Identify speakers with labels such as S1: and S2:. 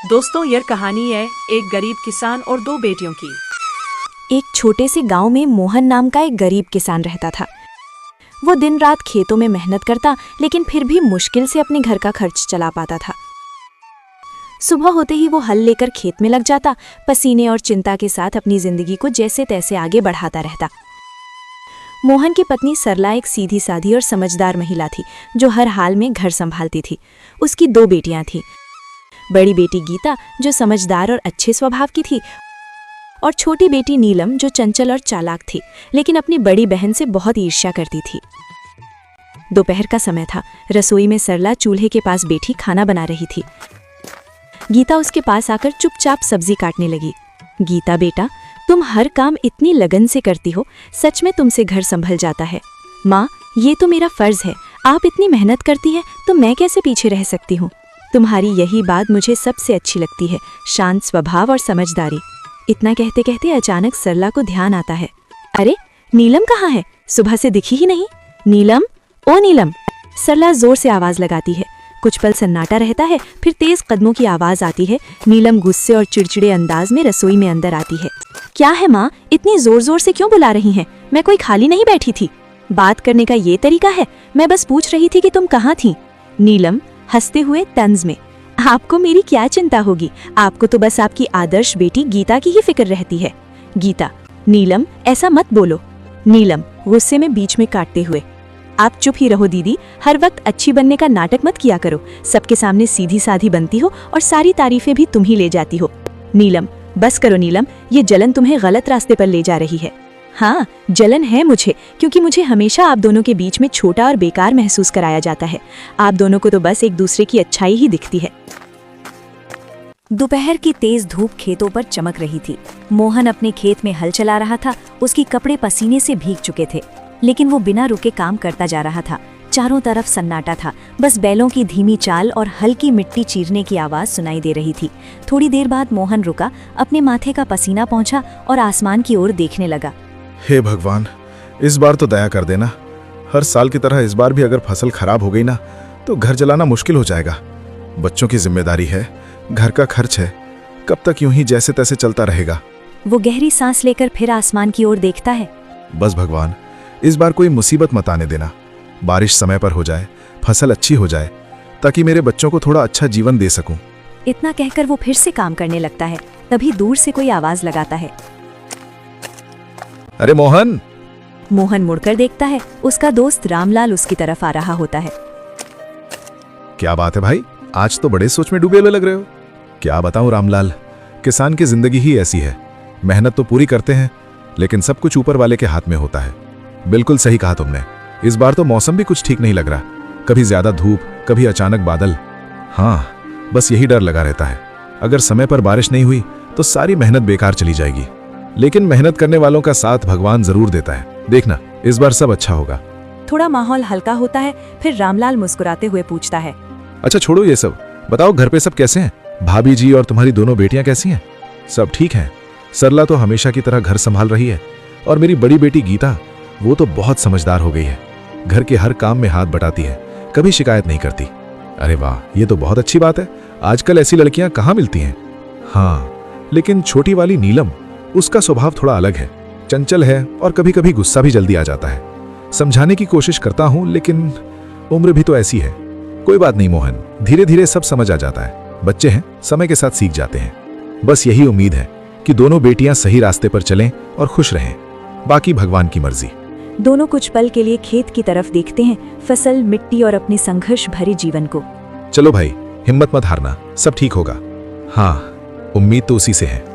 S1: दोस्तों, यह कहानी है एक गरीब किसान और दो बेटियों की।
S2: एक छोटे से गांव में मोहन नाम का एक गरीब किसान रहता था। वो दिन रात खेतों में मेहनत करता, लेकिन फिर भी मुश्किल से अपने घर का खर्च चला पाता था। सुबह होते ही वो हल लेकर खेत में लग जाता, पसीने और चिंता के साथ अपनी जिंदगी को जैसे तैसे आगे बढ़ाता रहता। मोहन की पत्नी सरला एक सीधी साधी और समझदार महिला थी, जो हर हाल में घर संभालती थी। उसकी दो बेटियां थीं। बड़ी बेटी गीता, जो समझदार और अच्छे स्वभाव की थी, और छोटी बेटी नीलम, जो चंचल और चालाक थी, लेकिन अपनी बड़ी बहन से बहुत ईर्ष्या करती थी। दोपहर का समय था। रसोई में सरला चूल्हे के पास बैठी खाना बना रही थी। गीता उसके पास आकर चुपचाप सब्जी काटने लगी। गीता बेटा, तुम हर काम इतनी लगन से करती हो, सच में तुमसे घर संभल जाता है। माँ, ये तो मेरा फर्ज है। आप इतनी मेहनत करती है तो मैं कैसे पीछे रह सकती हूँ। तुम्हारी यही बात मुझे सबसे अच्छी लगती है, शांत स्वभाव और समझदारी। इतना कहते कहते अचानक सरला को ध्यान आता है। अरे, नीलम कहाँ है? सुबह से दिखी ही नहीं। नीलम, ओ नीलम! सरला जोर से आवाज लगाती है। कुछ पल सन्नाटा रहता है, फिर तेज कदमों की आवाज आती है। नीलम गुस्से और चिड़चिड़े अंदाज में रसोई में अंदर आती है। क्या है माँ, इतनी जोर जोर से क्यों बुला रही हैं? मैं कोई खाली नहीं बैठी थी। बात करने का ये तरीका है? मैं बस पूछ रही थी कि तुम कहाँ थी। नीलम हंसते हुए तंज में, आपको मेरी क्या चिंता होगी? आपको तो बस आपकी आदर्श बेटी गीता की ही फिक्र रहती है। गीता, नीलम ऐसा मत बोलो। नीलम गुस्से में बीच में काटते हुए, आप चुप ही रहो दीदी, हर वक्त अच्छी बनने का नाटक मत किया करो। सबके सामने सीधी साधी बनती हो और सारी तारीफें भी तुम ही ले जाती हो। नीलम, बस करो नीलम, ये जलन तुम्हें गलत रास्ते पर ले जा रही है। हाँ, जलन है मुझे, क्योंकि मुझे हमेशा आप दोनों के बीच में छोटा और बेकार महसूस कराया जाता है। आप दोनों को तो बस एक दूसरे की अच्छाई ही दिखती है। दोपहर की तेज धूप खेतों पर चमक रही थी। मोहन अपने खेत में हल चला रहा था। उसके कपड़े पसीने से भीग चुके थे, लेकिन वो बिना रुके काम करता जा रहा था। चारों तरफ सन्नाटा था, बस बैलों की धीमी चाल और हल्की मिट्टी चीरने की आवाज सुनाई दे रही थी। थोड़ी देर बाद मोहन रुका, अपने माथे का पसीना पोंछा और आसमान की ओर देखने लगा।
S3: हे भगवान, इस बार तो दया कर देना। हर साल की तरह इस बार भी अगर फसल खराब हो गई ना, तो घर चलाना मुश्किल हो जाएगा। बच्चों की जिम्मेदारी है, घर का खर्च है। कब तक यूं ही जैसे तैसे चलता रहेगा?
S2: वो गहरी सांस लेकर फिर आसमान की ओर देखता है।
S3: बस भगवान, इस बार कोई मुसीबत मत आने देना। बारिश समय पर हो जाए, फसल अच्छी हो जाए, ताकि मेरे बच्चों को थोड़ा अच्छा जीवन दे सकूं।
S2: इतना कहकर वो फिर से काम करने लगता है। तभी दूर से कोई आवाज लगाता है।
S3: अरे मोहन!
S2: मोहन मुड़कर देखता है। उसका दोस्त रामलाल उसकी तरफ आ रहा होता है।
S3: क्या बात है भाई, आज तो बड़े सोच में डूबे हुए लग रहे हो। क्या बताऊं रामलाल, किसान की जिंदगी ही ऐसी है। मेहनत तो पूरी करते हैं, लेकिन सब कुछ ऊपर वाले के हाथ में होता है। बिल्कुल सही कहा तुमने। इस बार तो मौसम भी कुछ ठीक नहीं लग रहा। कभी ज्यादा धूप, कभी अचानक बादल। हाँ, बस यही डर लगा रहता है। अगर समय पर बारिश नहीं हुई तो सारी मेहनत बेकार चली जाएगी। लेकिन मेहनत करने वालों का साथ भगवान जरूर देता है। देखना, इस बार सब अच्छा होगा।
S2: थोड़ा माहौल हल्का होता है, फिर रामलाल मुस्कुराते हुए पूछता है।
S3: अच्छा छोड़ो ये सब, बताओ घर पे सब कैसे हैं? भाभी जी और तुम्हारी दोनों बेटियां कैसी हैं? सब ठीक हैं? सरला तो हमेशा की तरह घर संभाल रही है, और मेरी बड़ी बेटी गीता, वो तो बहुत समझदार हो गई है। घर के हर काम में हाथ बटाती है, कभी शिकायत नहीं करती। अरे वाह, ये तो बहुत अच्छी बात है। आजकल ऐसी लड़कियां कहाँ मिलती हैं। हाँ, लेकिन छोटी वाली नीलम, उसका स्वभाव थोड़ा अलग है। चंचल है और कभी कभी गुस्सा भी जल्दी आ जाता है। समझाने की कोशिश करता हूं, लेकिन उम्र भी तो ऐसी है। कोई बात नहीं मोहन, धीरे धीरे सब समझ आ जाता है। बच्चे हैं, समय के साथ सीख जाते हैं। बस यही उम्मीद है कि दोनों बेटियां सही रास्ते पर चलें और खुश रहें। बाकी भगवान की मर्जी।
S2: दोनों कुछ पल के लिए खेत की तरफ देखते हैं, फसल, मिट्टी और अपने संघर्ष भरे जीवन को।
S3: चलो भाई, हिम्मत मत हारना, सब ठीक होगा। हाँ, उम्मीद तो उसी से है।